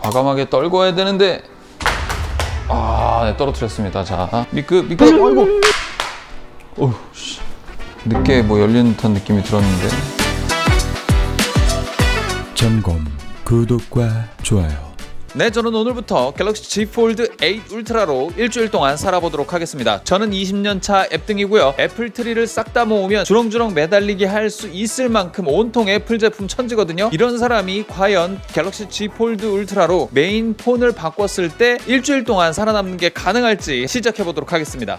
과감하게 떨궈야 되는데 네, 떨어뜨렸습니다. 자, 미끄. 아이고. 어휴, 씨. 늦게 뭐 열리는 듯한 느낌이 들었는데. 점검, 구독과 좋아요. 네, 저는 오늘부터 갤럭시 Z 폴드 8 울트라로 일주일 동안 살아보도록 하겠습니다. 저는 20년차 앱등이고요. 애플 트리를 싹 다 모으면 주렁주렁 매달리게 할 수 있을 만큼 온통 애플 제품 천지거든요. 이런 사람이 과연 갤럭시 Z 폴드 울트라로 메인 폰을 바꿨을 때 일주일 동안 살아남는 게 가능할지 시작해보도록 하겠습니다.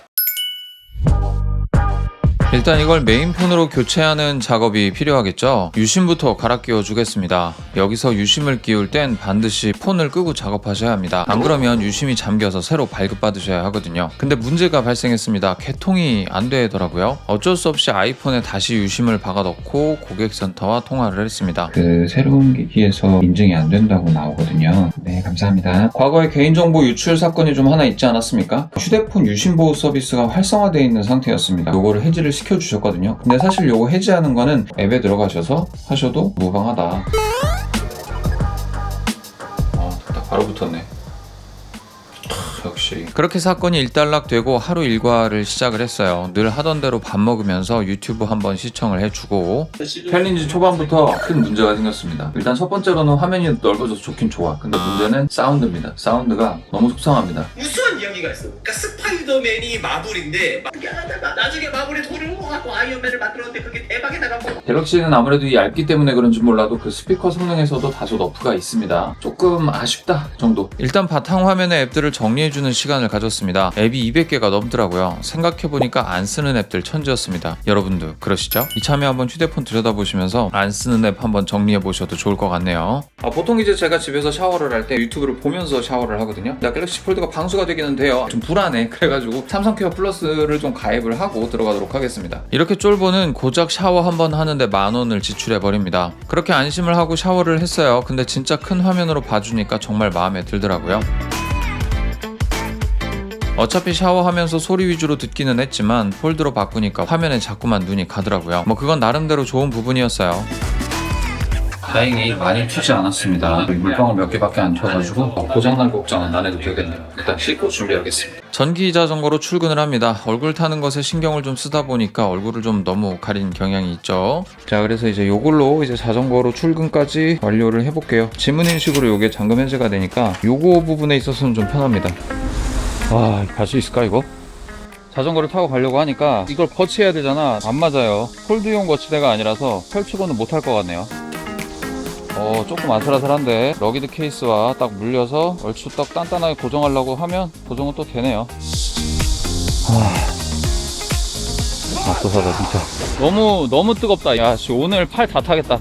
일단 이걸 메인폰으로 교체하는 작업이 필요하겠죠. 유심부터 갈아 끼워 주겠습니다. 여기서 유심을 끼울 땐 반드시 폰을 끄고 작업하셔야 합니다. 안 그러면 유심이 잠겨서 새로 발급받으셔야 하거든요. 근데 문제가 발생했습니다. 개통이 안 되더라고요. 어쩔 수 없이 아이폰에 다시 유심을 박아 넣고 고객센터와 통화를 했습니다. 그 새로운 기기에서 인증이 안 된다고 나오거든요. 네, 감사합니다. 과거에 개인정보 유출 사건이 좀 하나 있지 않았습니까? 휴대폰 유심보호 서비스가 활성화되어 있는 상태였습니다. 요거를 해지를 시켜주셨거든요. 근데 사실 요거 해지하는 거는 앱에 들어가셔서 하셔도 무방하다. 딱 바로 붙었네. 역시. 그렇게 사건이 일단락되고 하루 일과를 시작을 했어요. 늘 하던 대로 밥 먹으면서 유튜브 한번 시청을 해주고. 챌린지 초반부터 큰 문제가 생겼습니다. 일단 첫 번째로는 화면이 넓어져서 좋긴 좋아. 근데 문제는 사운드입니다. 사운드가 너무 속상합니다. 우수한 이야기가 있어. 그러니까 스파이더맨이 마블인데 나중에 마블의 돈을 모아갖고 아이언맨을 만들었는데 그게 대박이 나가고. 갤럭시는 아무래도 이 얇기 때문에 그런지 몰라도 그 스피커 성능에서도 다소 너프가 있습니다. 조금 아쉽다 정도. 일단 바탕 화면의 앱들을 정리해주는 시간을 가졌습니다. 앱이 200개가 넘더라고요. 생각해보니까 안 쓰는 앱들 천지였습니다. 여러분도 그러시죠? 이참에 한번 휴대폰 들여다보시면서 안 쓰는 앱 한번 정리해보셔도 좋을 것 같네요. 보통 이제 제가 집에서 샤워를 할 때 유튜브를 보면서 샤워를 하거든요. 나 갤럭시 폴드가 방수가 되기는 돼요. 좀 불안해. 그래가지고 삼성 케어 플러스를 좀 가입을 하고 들어가도록 하겠습니다. 이렇게 쫄보는 고작 샤워 한번 하는데 10,000원을 지출해버립니다. 그렇게 안심을 하고 샤워를 했어요. 근데 진짜 큰 화면으로 봐주니까 정말 마음에 들더라고요. 어차피 샤워하면서 소리 위주로 듣기는 했지만 폴드로 바꾸니까 화면에 자꾸만 눈이 가더라고요. 그건 나름대로 좋은 부분이었어요. 다행히 많이 튀지 않았습니다. 물방울 몇 개밖에 안 튀어가지고 고장난 걱정은 안 해도 되겠네요. 일단 씻고 준비하겠습니다. 전기 자전거로 출근을 합니다. 얼굴 타는 것에 신경을 좀 쓰다 보니까 얼굴을 좀 너무 가린 경향이 있죠. 자, 그래서 이제 요걸로 이제 자전거로 출근까지 완료를 해볼게요. 지문인식으로 요게 잠금 해제가 되니까 요거 부분에 있어서는 좀 편합니다. 갈 수 있을까 이거? 자전거를 타고 가려고 하니까 이걸 거치해야 되잖아. 안 맞아요. 폴드용 거치대가 아니라서 펼치고는 못할 것 같네요. 조금 아슬아슬한데 러기드 케이스와 딱 물려서 얼추 딱 단단하게 고정하려고 하면 고정은 또 되네요. 맙소사다 진짜. 너무 뜨겁다. 야, 씨, 오늘 팔 다 타겠다.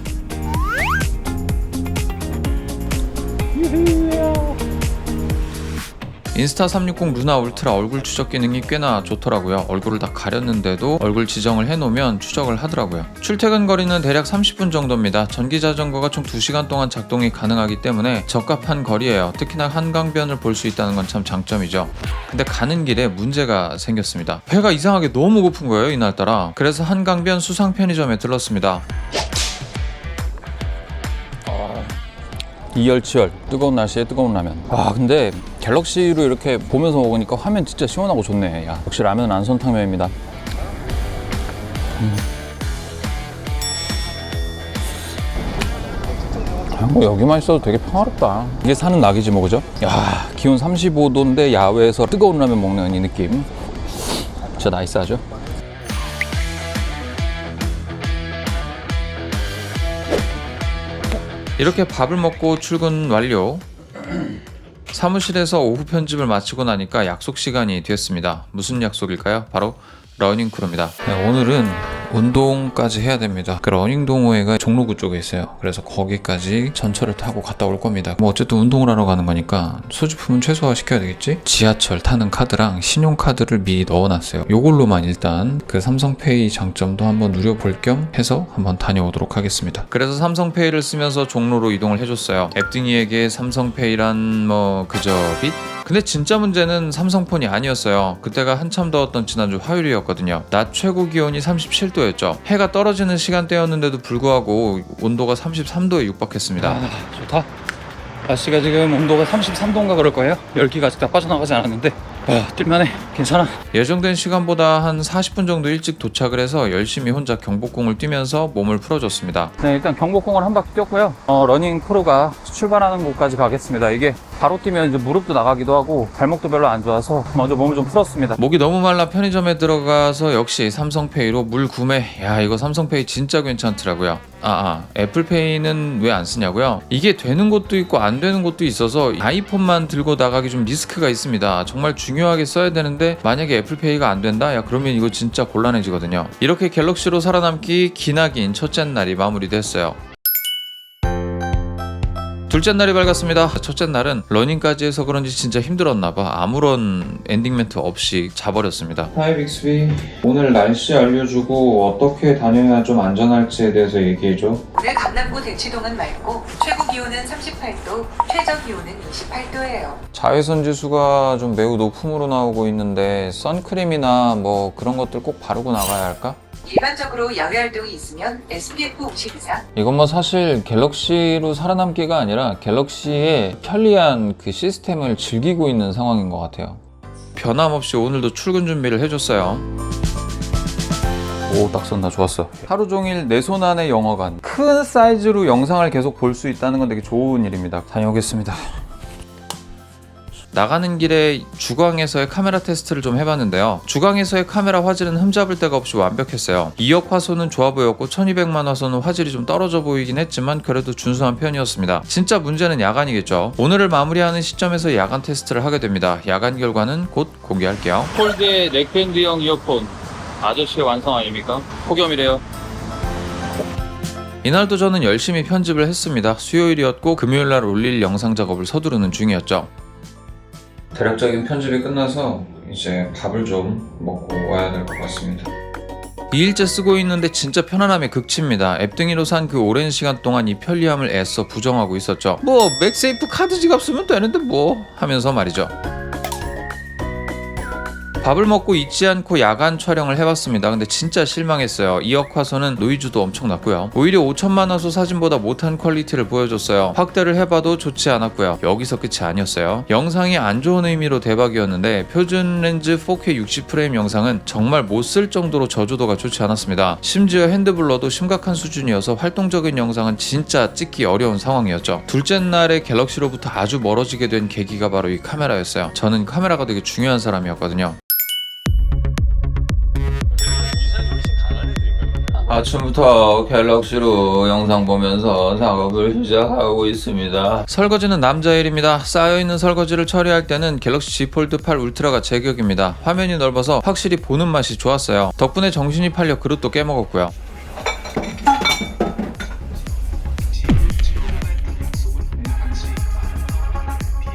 인스타 360 루나 울트라 얼굴 추적 기능이 꽤나 좋더라고요. 얼굴을 다 가렸는데도 얼굴 지정을 해놓으면 추적을 하더라고요. 출퇴근 거리는 대략 30분 정도입니다. 전기 자전거가 총 2시간 동안 작동이 가능하기 때문에 적합한 거리예요. 특히나 한강변을 볼 수 있다는 건 참 장점이죠. 근데 가는 길에 문제가 생겼습니다. 배가 이상하게 너무 고픈 거예요, 이날따라. 그래서 한강변 수상 편의점에 들렀습니다. 이열치열 뜨거운 날씨에 뜨거운 라면. 근데 갤럭시로 이렇게 보면서 먹으니까 화면 진짜 시원하고 좋네. 야, 역시 라면은 안손탕면입니다. 여기만 있어도 되게 평화롭다. 이게 사는 낙이지 뭐, 그죠? 야, 기온 35도인데 야외에서 뜨거운 라면 먹는 이 느낌 진짜 나이스하죠? 이렇게 밥을 먹고 출근 완료. 사무실에서 오후 편집을 마치고 나니까 약속 시간이 됐습니다. 무슨 약속일까요? 바로 러닝크루입니다. 네, 오늘은 운동까지 해야 됩니다. 그 러닝 동호회가 종로구 쪽에 있어요. 그래서 거기까지 전철을 타고 갔다 올 겁니다. 어쨌든 운동을 하러 가는 거니까 소지품은 최소화 시켜야 되겠지? 지하철 타는 카드랑 신용카드를 미리 넣어놨어요. 요걸로만 일단 그 삼성페이 장점도 한번 누려볼 겸 해서 한번 다녀오도록 하겠습니다. 그래서 삼성페이를 쓰면서 종로로 이동을 해줬어요. 앱등이에게 삼성페이란 그저 빚? 근데 진짜 문제는 삼성폰이 아니었어요. 그때가 한참 더웠던 지난주 화요일이었거든요. 낮 최고 기온이 37도였죠. 해가 떨어지는 시간대였는데도 불구하고 온도가 33도에 육박했습니다. 좋다. 날씨가 지금 온도가 33도인가 그럴 거예요. 열기가 아직 다 빠져나가지 않았는데 뛸만해. 괜찮아. 예정된 시간보다 한 40분 정도 일찍 도착을 해서 열심히 혼자 경복궁을 뛰면서 몸을 풀어줬습니다. 네, 일단 경복궁을 한 바퀴 뛰었고요. 러닝 크루가 출발하는 곳까지 가겠습니다. 이게 바로 뛰면 이제 무릎도 나가기도 하고 발목도 별로 안 좋아서 먼저 몸을 좀 풀었습니다. 목이 너무 말라 편의점에 들어가서 역시 삼성페이로 물 구매. 야, 이거 삼성페이 진짜 괜찮더라고요. 애플페이는 왜 안 쓰냐고요? 이게 되는 곳도 있고 안 되는 곳도 있어서 아이폰만 들고 나가기 좀 리스크가 있습니다. 정말 중요하게 써야 되는데 만약에 애플페이가 안 된다? 야, 그러면 이거 진짜 곤란해지거든요. 이렇게 갤럭시로 살아남기 기나긴 첫째 날이 마무리됐어요. 둘째 날이 밝았습니다. 첫째 날은 러닝까지 해서 그런지 진짜 힘들었나봐. 아무런 엔딩 멘트 없이 자버렸습니다. 하이 빅스비, 오늘 날씨 알려주고 어떻게 다녀야 좀 안전할지에 대해서 얘기해줘. 오늘 강남구 대치동은 맑고 최고 기온은 38도, 최저 기온은 28도예요. 자외선 지수가 좀 매우 높음으로 나오고 있는데 선크림이나 뭐 그런 것들 꼭 바르고 나가야 할까? 일반적으로 야외 활동이 있으면 SPF 50 이상, 이건 뭐 사실 갤럭시로 살아남기가 아니라 갤럭시의 편리한 그 시스템을 즐기고 있는 상황인 것 같아요. 변함없이 오늘도 출근 준비를 해줬어요. 오, 딱 썼나? 좋았어. 하루 종일 내 손 안에 영화관. 큰 사이즈로 영상을 계속 볼 수 있다는 건 되게 좋은 일입니다. 다녀오겠습니다. 나가는 길에 주광에서의 카메라 테스트를 좀 해봤는데요. 주광에서의 카메라 화질은 흠잡을 데가 없이 완벽했어요. 2억 화소는 좋아 보였고 1200만 화소는 화질이 좀 떨어져 보이긴 했지만 그래도 준수한 편이었습니다. 진짜 문제는 야간이겠죠. 오늘을 마무리하는 시점에서 야간 테스트를 하게 됩니다. 야간 결과는 곧 공개할게요. 폴드의 넥밴드형 이어폰 아저씨의 완성 아닙니까? 폭염이래요. 이날도 저는 열심히 편집을 했습니다. 수요일이었고 금요일날 올릴 영상 작업을 서두르는 중이었죠. 대략적인 편집이 끝나서 이제 밥을 좀 먹고 와야 될 것 같습니다. 2일째 쓰고 있는데 진짜 편안함의 극치입니다. 앱 등이로 산 그 오랜 시간 동안 이 편리함을 애써 부정하고 있었죠. 뭐 맥세이프 카드 지갑 쓰면 되는데 뭐 하면서 말이죠. 밥을 먹고 잊지 않고 야간 촬영을 해봤습니다. 근데 진짜 실망했어요. 2억 화소는 노이즈도 엄청 났고요. 오히려 5천만 화소 사진보다 못한 퀄리티를 보여줬어요. 확대를 해봐도 좋지 않았고요. 여기서 끝이 아니었어요. 영상이 안 좋은 의미로 대박이었는데 표준 렌즈 4K 60프레임 영상은 정말 못 쓸 정도로 저조도가 좋지 않았습니다. 심지어 핸드블러도 심각한 수준이어서 활동적인 영상은 진짜 찍기 어려운 상황이었죠. 둘째 날에 갤럭시로부터 아주 멀어지게 된 계기가 바로 이 카메라였어요. 저는 카메라가 되게 중요한 사람이었거든요. 아침부터 갤럭시로 영상 보면서 작업을 시작하고 있습니다. 설거지는 남자 일입니다. 쌓여있는 설거지를 처리할 때는 갤럭시 Z 폴드 8 울트라가 제격입니다. 화면이 넓어서 확실히 보는 맛이 좋았어요. 덕분에 정신이 팔려 그릇도 깨먹었고요.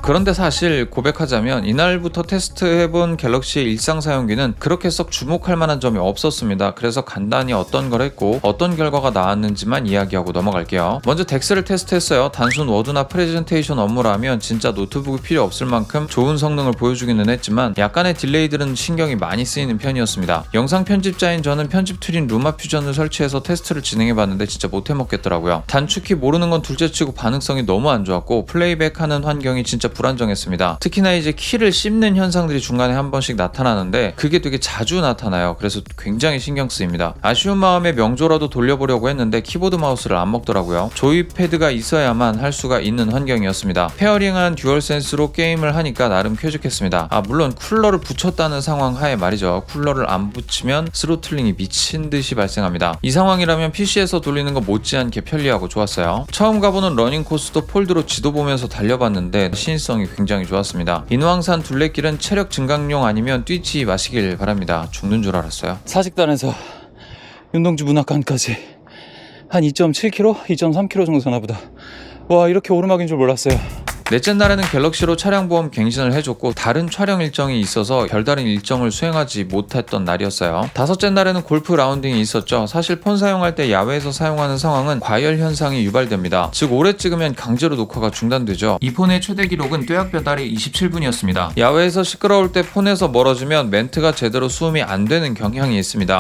그런데 사실 고백하자면 이날부터 테스트해본 갤럭시의 일상 사용기는 그렇게 썩 주목할 만한 점이 없었습니다. 그래서 간단히 어떤 걸 했고 어떤 결과가 나왔는지만 이야기하고 넘어갈게요. 먼저 덱스를 테스트했어요. 단순 워드나 프레젠테이션 업무라면 진짜 노트북이 필요 없을 만큼 좋은 성능을 보여주기는 했지만 약간의 딜레이들은 신경이 많이 쓰이는 편이었습니다. 영상 편집자인 저는 편집 툴인 루마퓨전을 설치해서 테스트를 진행해봤는데 진짜 못해먹겠더라고요. 단축키 모르는 건 둘째치고 반응성이 너무 안 좋았고 플레이백하는 환경이 진짜 불안정했습니다. 특히나 이제 키를 씹는 현상들이 중간에 한 번씩 나타나는데 그게 되게 자주 나타나요. 그래서 굉장히 신경 쓰입니다. 아쉬운 마음에 명조라도 돌려보려고 했는데 키보드 마우스를 안 먹더라고요. 조이패드가 있어야만 할 수가 있는 환경이었습니다. 페어링한 듀얼센스로 게임을 하니까 나름 쾌적했습니다. 물론 쿨러를 붙였다는 상황 하에 말이죠. 쿨러를 안 붙이면 스로틀링이 미친 듯이 발생합니다. 이 상황이라면 PC에서 돌리는 거 못지않게 편리하고 좋았어요. 처음 가보는 러닝 코스도 폴드로 지도 보면서 달려봤는데 시인성이 굉장히 좋았습니다. 인왕산 둘레길은 체력 증강용 아니면 뛰지 마시길 바랍니다. 죽는 줄 알았어요. 사직단에서 윤동주 문학관까지 한 2.7km? 2.3km 정도 되나 보다. 와, 이렇게 오르막인 줄 몰랐어요. 넷째 날에는 갤럭시로 차량보험 갱신을 해줬고 다른 촬영 일정이 있어서 별다른 일정을 수행하지 못했던 날이었어요. 다섯째 날에는 골프 라운딩이 있었죠. 사실 폰 사용할 때 야외에서 사용하는 상황은 과열 현상이 유발됩니다. 즉 오래 찍으면 강제로 녹화가 중단되죠. 이 폰의 최대 기록은 뙤약 배달이 27분이었습니다. 야외에서 시끄러울 때 폰에서 멀어지면 멘트가 제대로 수음이 안 되는 경향이 있습니다.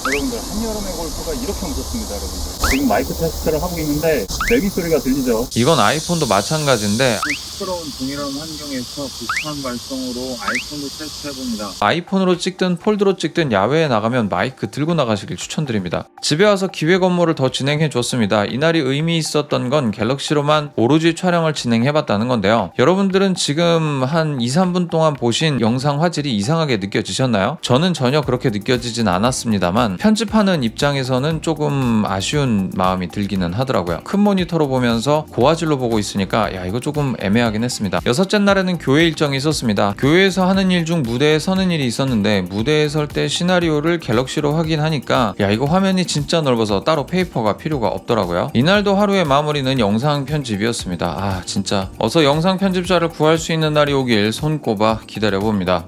여러분들, 한여름의 골프가 이렇게 무섭습니다, 여러분들. 지금 마이크 테스트를 하고 있는데 내비 소리가 들리죠? 이건 아이폰도 마찬가지인데 시끄러운 동일한 환경에서 비슷한 발성으로 아이폰도 테스트해봅니다. 아이폰으로 찍든 폴드로 찍든 야외에 나가면 마이크 들고 나가시길 추천드립니다. 집에 와서 기획 업무를 더 진행해 줬습니다. 이날이 의미 있었던 건 갤럭시로만 오로지 촬영을 진행해봤다는 건데요. 여러분들은 지금 한 2-3분 동안 보신 영상 화질이 이상하게 느껴지셨나요? 저는 전혀 그렇게 느껴지진 않았습니다만 편집하는 입장에서는 조금 아쉬운 마음이 들기는 하더라고요. 큰 모니터로 보면서 고화질로 보고 있으니까 야 이거 조금 애매하긴 했습니다. 여섯째 날에는 교회 일정이 있었습니다. 교회에서 하는 일 중 무대에 서는 일이 있었는데 무대에 설 때 시나리오를 갤럭시로 확인하니까 야 이거 화면이 진짜 넓어서 따로 페이퍼가 필요가 없더라고요. 이날도 하루의 마무리는 영상 편집이었습니다. 아 진짜 어서 영상 편집자를 구할 수 있는 날이 오길 손꼽아 기다려봅니다.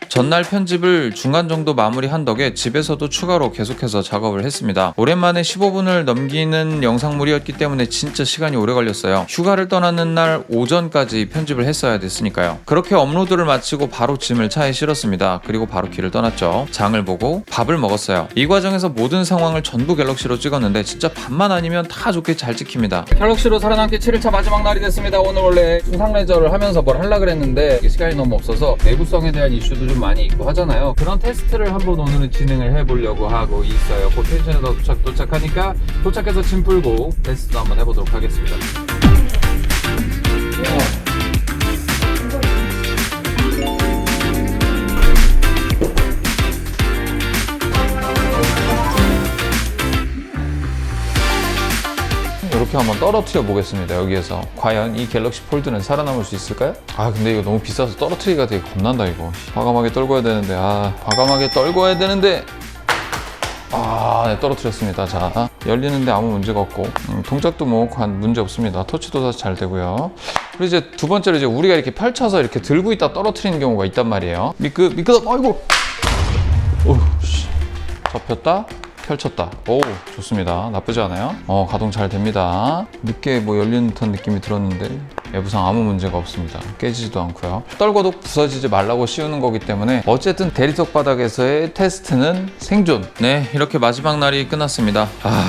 전날 편집을 중간 정도 마무리한 덕에 집에서도 추가로 계속해서 작업을 했습니다. 오랜만에 15분을 넘기는 영상물이었기 때문에 진짜 시간이 오래 걸렸어요. 휴가를 떠나는 날 오전까지 편집을 했어야 됐으니까요. 그렇게 업로드를 마치고 바로 짐을 차에 실었습니다. 그리고 바로 길을 떠났죠. 장을 보고 밥을 먹었어요. 이 과정에서 모든 상황을 전부 갤럭시로 찍었는데 진짜 밥만 아니면 다 좋게 잘 찍힙니다. 갤럭시로 살아남기 7일차 마지막 날이 됐습니다. 오늘 원래 중상 레저를 하면서 뭘 하려고 그랬는데 시간이 너무 없어서 내구성에 대한 이슈도 좀 많이 있고 하잖아요. 그런 테스트를 한번 오늘은 진행을 해보려고 하고 있어요. 곧 텐션에서 도착하니까 도착해서 짐 풀고 테스트도 한번 해보도록 하겠습니다. 이렇게 한번 떨어뜨려 보겠습니다. 여기에서 과연 이 갤럭시 폴드는 살아남을 수 있을까요? 아 근데 이거 너무 비싸서 떨어뜨리기가 되게 겁난다 이거. 과감하게 떨궈야 되는데 과감하게 떨궈야 되는데 네, 떨어뜨렸습니다. 자 열리는데 아무 문제가 없고 동작도 뭐 문제 없습니다. 터치도 다 잘 되고요. 그리고 이제 두 번째로 이제 우리가 이렇게 펼쳐서 이렇게 들고 있다 떨어뜨리는 경우가 있단 말이에요. 미끄럽 아이고 접혔다 펼쳤다. 오 좋습니다. 나쁘지 않아요. 가동 잘 됩니다. 늦게 뭐 열리는 듯한 느낌이 들었는데 외부상 아무 문제가 없습니다. 깨지지도 않고요. 떨궈도 부서지지 말라고 씌우는 거기 때문에 어쨌든 대리석 바닥에서의 테스트는 생존. 네 이렇게 마지막 날이 끝났습니다.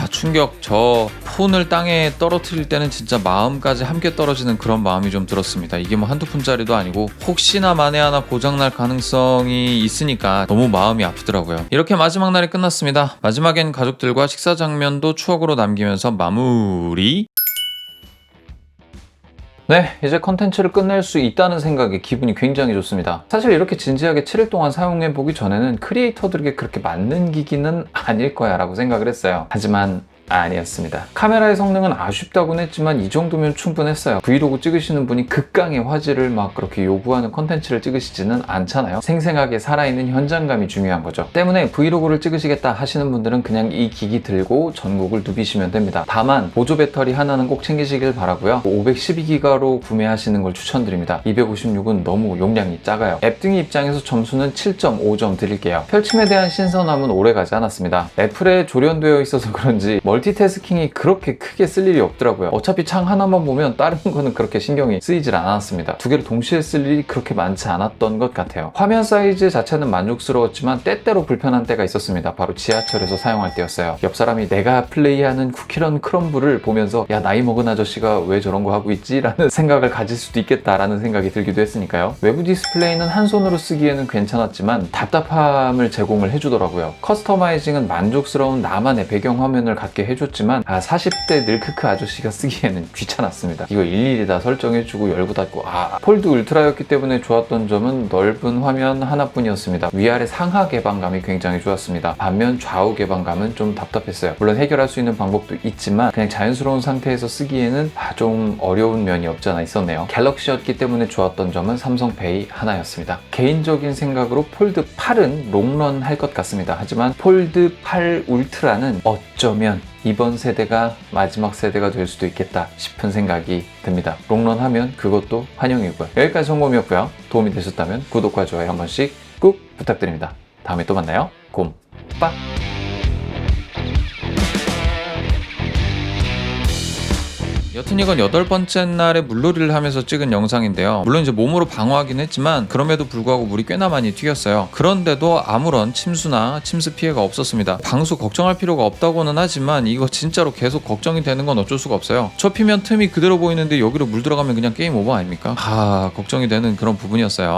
충격. 저 폰을 땅에 떨어뜨릴 때는 진짜 마음까지 함께 떨어지는 그런 마음이 좀 들었습니다. 이게 뭐 한두 푼짜리도 아니고 혹시나 만에 하나 고장날 가능성이 있으니까 너무 마음이 아프더라고요. 이렇게 마지막 날이 끝났습니다. 마지막엔 가족들과 식사 장면도 추억으로 남기면서 마무리. 네, 이제 컨텐츠를 끝낼 수 있다는 생각에 기분이 굉장히 좋습니다. 사실 이렇게 진지하게 7일 동안 사용해보기 전에는 크리에이터들에게 그렇게 맞는 기기는 아닐 거야 라고 생각을 했어요. 하지만 아니었습니다. 카메라의 성능은 아쉽다고는 했지만 이 정도면 충분했어요. 브이로그 찍으시는 분이 극강의 화질을 막 그렇게 요구하는 컨텐츠를 찍으시지는 않잖아요. 생생하게 살아있는 현장감이 중요한 거죠. 때문에 브이로그를 찍으시겠다 하시는 분들은 그냥 이 기기 들고 전국을 누비시면 됩니다. 다만 보조 배터리 하나는 꼭 챙기시길 바라고요. 512기가로 구매하시는 걸 추천드립니다. 256은 너무 용량이 작아요. 앱등이 입장에서 점수는 7.5점 드릴게요. 펼침에 대한 신선함은 오래가지 않았습니다. 애플에 조련되어 있어서 그런지 멀티태스킹이 그렇게 크게 쓸 일이 없더라고요. 어차피 창 하나만 보면 다른 거는 그렇게 신경이 쓰이질 않았습니다. 두 개를 동시에 쓸 일이 그렇게 많지 않았던 것 같아요. 화면 사이즈 자체는 만족스러웠지만 때때로 불편한 때가 있었습니다. 바로 지하철에서 사용할 때였어요. 옆 사람이 내가 플레이하는 쿠키런 크럼블을 보면서 야 나이 먹은 아저씨가 왜 저런 거 하고 있지? 라는 생각을 가질 수도 있겠다라는 생각이 들기도 했으니까요. 외부 디스플레이는 한 손으로 쓰기에는 괜찮았지만 답답함을 제공을 해주더라고요. 커스터마이징은 만족스러운 나만의 배경 화면을 갖게 해줬지만 40대 늙크크 아저씨가 쓰기에는 귀찮았습니다. 이거 일일이 다 설정해주고 열고 닫고 폴드 울트라였기 때문에 좋았던 점은 넓은 화면 하나뿐이었습니다. 위아래 상하 개방감이 굉장히 좋았습니다. 반면 좌우 개방감은 좀 답답했어요. 물론 해결할 수 있는 방법도 있지만 그냥 자연스러운 상태에서 쓰기에는 좀 어려운 면이 없지 않아 있었네요. 갤럭시였기 때문에 좋았던 점은 삼성페이 하나였습니다. 개인적인 생각으로 폴드 8은 롱런 할 것 같습니다. 하지만 폴드 8 울트라는 어쩌면 이번 세대가 마지막 세대가 될 수도 있겠다 싶은 생각이 듭니다. 롱런하면 그것도 환영이고요. 여기까지 성범이었고요. 도움이 되셨다면 구독과 좋아요 한 번씩 꾹 부탁드립니다. 다음에 또 만나요. 곰빠 여튼 이건 8번째 날에 물놀이를 하면서 찍은 영상인데요. 물론 이제 몸으로 방어하긴 했지만 그럼에도 불구하고 물이 꽤나 많이 튀겼어요. 그런데도 아무런 침수나 침수 피해가 없었습니다. 방수 걱정할 필요가 없다고는 하지만 이거 진짜로 계속 걱정이 되는 건 어쩔 수가 없어요. 접히면 틈이 그대로 보이는데 여기로 물 들어가면 그냥 게임 오버 아닙니까? 걱정이 되는 그런 부분이었어요.